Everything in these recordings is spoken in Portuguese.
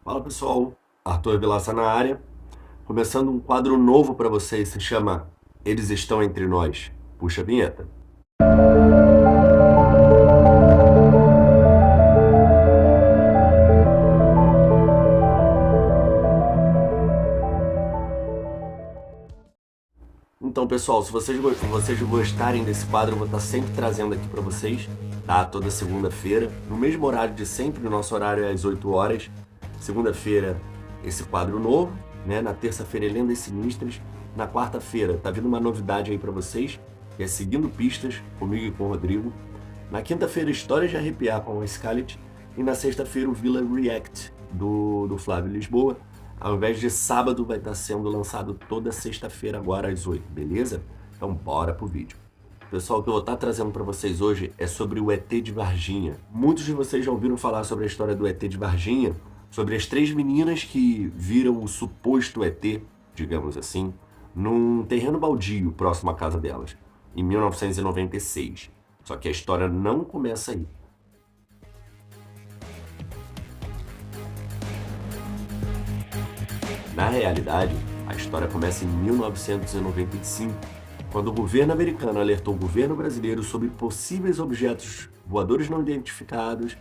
Fala pessoal, Arthur Vilaça na área, começando um quadro novo para vocês, se chama Eles Estão Entre Nós. Puxa a vinheta. Então pessoal, se vocês gostarem desse quadro, eu vou estar sempre trazendo aqui para vocês, tá? Toda segunda-feira, no mesmo horário de sempre, o nosso horário é às 8 horas. Segunda-feira, esse quadro novo, né? Na terça-feira, Lendas Sinistras. Na quarta-feira, tá vindo uma novidade aí para vocês, que é Seguindo Pistas, comigo e com o Rodrigo. Na quinta-feira, Histórias de Arrepiar com a Scarlett. E na sexta-feira, o Villa React, do Flávio Lisboa. Ao invés de sábado, vai estar sendo lançado toda sexta-feira, agora às 8, beleza? Então bora pro vídeo. Pessoal, o que eu vou estar trazendo para vocês hoje é sobre o ET de Varginha. Muitos de vocês já ouviram falar sobre a história do ET de Varginha, sobre as 3 meninas que viram o suposto ET, digamos assim, num terreno baldio próximo à casa delas, em 1996. Só que a história não começa aí. Na realidade, a história começa em 1995, quando o governo americano alertou o governo brasileiro sobre possíveis objetos voadores não identificados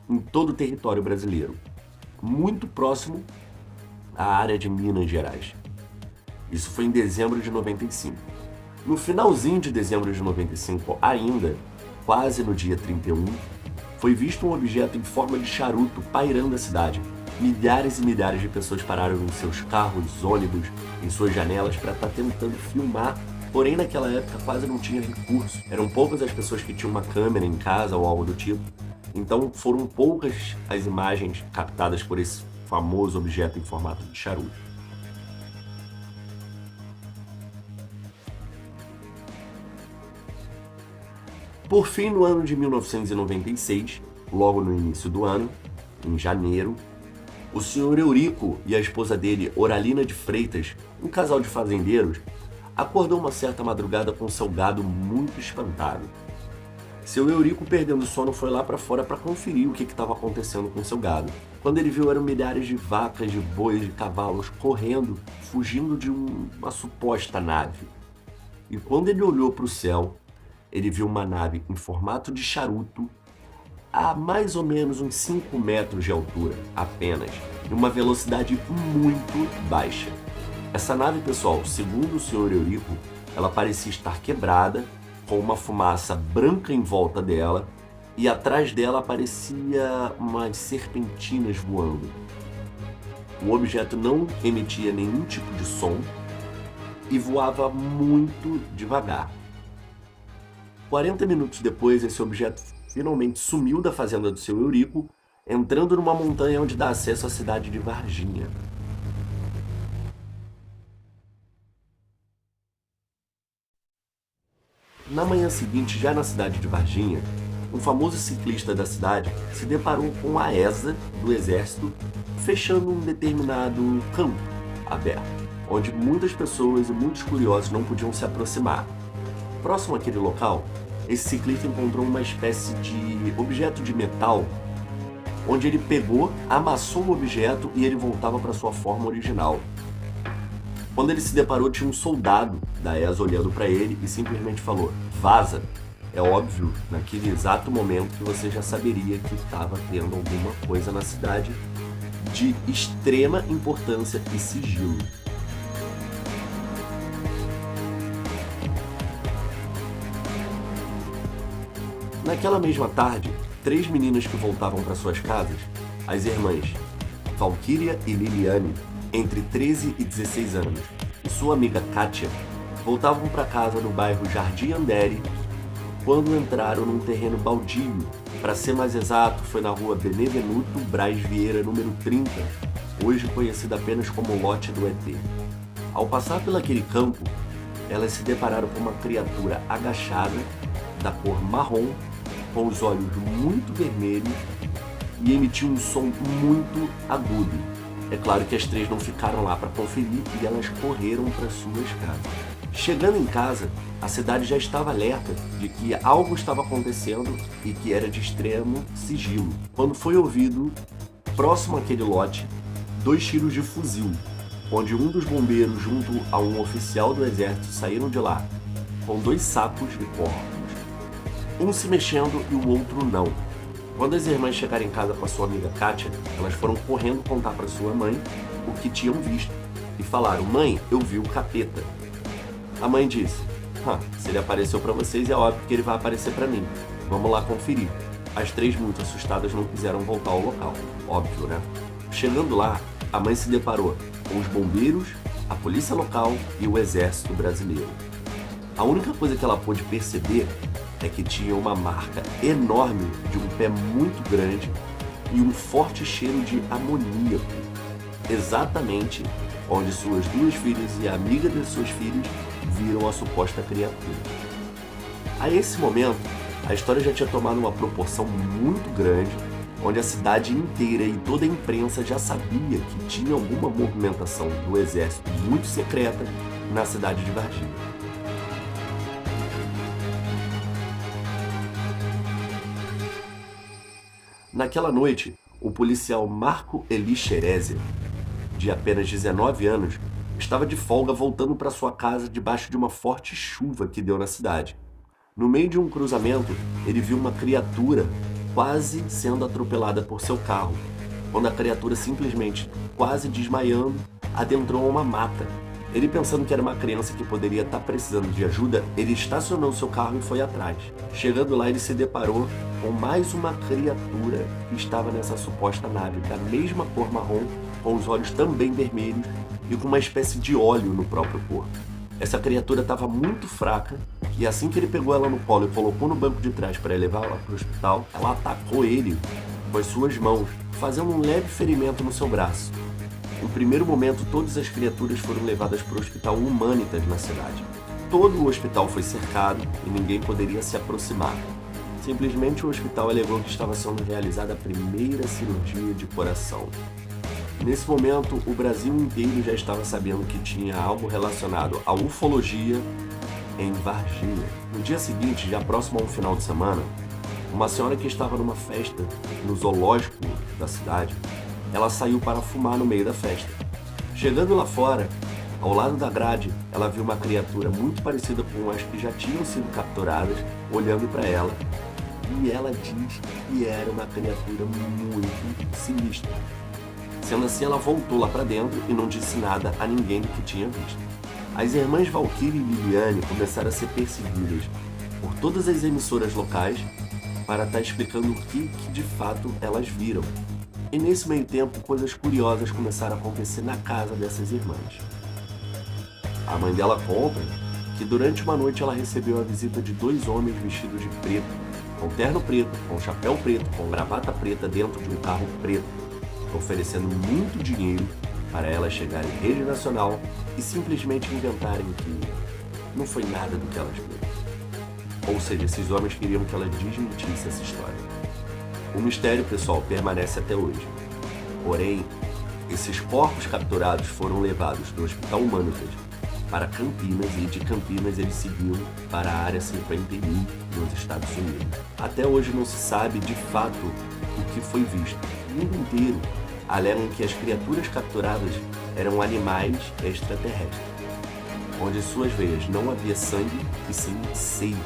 em todo o território brasileiro, muito próximo à área de Minas Gerais. Isso foi em dezembro de 95. No finalzinho de dezembro de 95 ainda, quase no dia 31, foi visto um objeto em forma de charuto pairando a cidade. Milhares e milhares de pessoas pararam em seus carros, ônibus, em suas janelas para estar tentando filmar, porém naquela época quase não tinha recurso. Eram poucas as pessoas que tinham uma câmera em casa ou algo do tipo, então foram poucas as imagens captadas por esse famoso objeto em formato de charuto. Por fim, no ano de 1996, logo no início do ano, em janeiro, o senhor Eurico e a esposa dele, Oralina de Freitas, um casal de fazendeiros, acordou uma certa madrugada com seu gado muito espantado. Seu Eurico, perdendo o sono, foi lá para fora para conferir o que estava acontecendo com seu gado. Quando ele viu, eram milhares de vacas, de bois, de cavalos correndo, fugindo de uma suposta nave. E quando ele olhou para o céu, ele viu uma nave em formato de charuto a mais ou menos uns 5 metros de altura, apenas, e uma velocidade muito baixa. Essa nave, pessoal, segundo o Sr. Eurico, ela parecia estar quebrada, com uma fumaça branca em volta dela, e atrás dela aparecia umas serpentinas voando. O objeto não emitia nenhum tipo de som e voava muito devagar. 40 minutos depois, esse objeto finalmente sumiu da fazenda do seu Eurico, entrando numa montanha onde dá acesso à cidade de Varginha. Na manhã seguinte, já na cidade de Varginha, um famoso ciclista da cidade se deparou com a ESA do exército fechando um determinado campo aberto, onde muitas pessoas e muitos curiosos não podiam se aproximar. Próximo àquele local, esse ciclista encontrou uma espécie de objeto de metal, onde ele pegou, amassou o objeto e ele voltava para sua forma original. Quando ele se deparou, tinha um soldado da ESA olhando para ele e simplesmente falou: "Vaza". É óbvio, naquele exato momento, que você já saberia que estava tendo alguma coisa na cidade de extrema importância e sigilo. Naquela mesma tarde, 3 meninas que voltavam para suas casas, as irmãs Valquíria e Liliane, entre 13 e 16 anos, e sua amiga Kátia, voltavam para casa no bairro Jardim Andere quando entraram num terreno baldio. Para ser mais exato, foi na rua Benevenuto Braz Vieira, número 30, hoje conhecida apenas como lote do ET. Ao passar pelaquele campo, elas se depararam com uma criatura agachada, da cor marrom, com os olhos muito vermelhos e emitiu um som muito agudo. É claro que as 3 não ficaram lá para conferir e elas correram para suas casas. Chegando em casa, a cidade já estava alerta de que algo estava acontecendo e que era de extremo sigilo, quando foi ouvido, próximo àquele lote, 2 tiros de fuzil, onde um dos bombeiros junto a um oficial do exército saíram de lá com 2 sacos de corpos, um se mexendo e o outro não. Quando as irmãs chegaram em casa com a sua amiga Kátia, elas foram correndo contar para sua mãe o que tinham visto e falaram: "Mãe, eu vi o capeta." A mãe disse: "Se ele apareceu para vocês, é óbvio que ele vai aparecer para mim. Vamos lá conferir." As 3, muito assustadas, não quiseram voltar ao local. Óbvio, né? Chegando lá, a mãe se deparou com os bombeiros, a polícia local e o exército brasileiro. A única coisa que ela pôde perceber é que tinha uma marca enorme de um pé muito grande e um forte cheiro de amoníaco, exatamente onde suas 2 filhas e a amiga de suas filhas viram a suposta criatura. A esse momento, a história já tinha tomado uma proporção muito grande, onde a cidade inteira e toda a imprensa já sabia que tinha alguma movimentação do exército muito secreta na cidade de Varginha. Naquela noite, o policial Marco Eli Xerezia, de apenas 19 anos, estava de folga voltando para sua casa debaixo de uma forte chuva que deu na cidade. No meio de um cruzamento, ele viu uma criatura quase sendo atropelada por seu carro, quando a criatura, simplesmente quase desmaiando, adentrou uma mata. Ele, pensando que era uma criança que poderia estar precisando de ajuda, ele estacionou seu carro e foi atrás. Chegando lá, ele se deparou com mais uma criatura que estava nessa suposta nave, da mesma cor marrom, com os olhos também vermelhos e com uma espécie de óleo no próprio corpo. Essa criatura estava muito fraca e assim que ele pegou ela no colo e colocou no banco de trás para levá-la para o hospital, ela atacou ele com as suas mãos, fazendo um leve ferimento no seu braço. No primeiro momento, todas as criaturas foram levadas para o Hospital Humanitas na cidade. Todo o hospital foi cercado e ninguém poderia se aproximar. Simplesmente o hospital alegou que estava sendo realizada a primeira cirurgia de coração. Nesse momento, o Brasil inteiro já estava sabendo que tinha algo relacionado à ufologia em Varginha. No dia seguinte, já próximo a um final de semana, uma senhora que estava numa festa no zoológico da cidade, ela saiu para fumar no meio da festa. Chegando lá fora, ao lado da grade, ela viu uma criatura muito parecida com as que já tinham sido capturadas, olhando para ela. E ela diz que era uma criatura muito sinistra. Sendo assim, ela voltou lá para dentro e não disse nada a ninguém do que tinha visto. As irmãs Valquíria e Liliane começaram a ser perseguidas por todas as emissoras locais para estar explicando o que de fato elas viram. E nesse meio tempo, coisas curiosas começaram a acontecer na casa dessas irmãs. A mãe dela conta que durante uma noite ela recebeu a visita de 2 homens vestidos de preto, com terno preto, com chapéu preto, com gravata preta dentro de um carro preto, oferecendo muito dinheiro para elas chegarem em rede nacional e simplesmente inventarem que não foi nada do que elas viram. Ou seja, esses homens queriam que ela desmentisse essa história. O mistério, pessoal, permanece até hoje. Porém, esses corpos capturados foram levados do Hospital Humanitas para Campinas e de Campinas eles seguiram para a Área 51 nos Estados Unidos. Até hoje não se sabe de fato o que foi visto. O mundo inteiro alegam que as criaturas capturadas eram animais extraterrestres, onde em suas veias não havia sangue e sim seitas.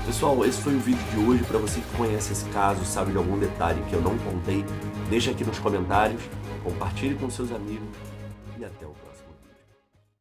Pessoal, esse foi o vídeo de hoje. Para você que conhece esse caso, sabe de algum detalhe que eu não contei, deixa aqui nos comentários, compartilhe com seus amigos e até o próximo vídeo.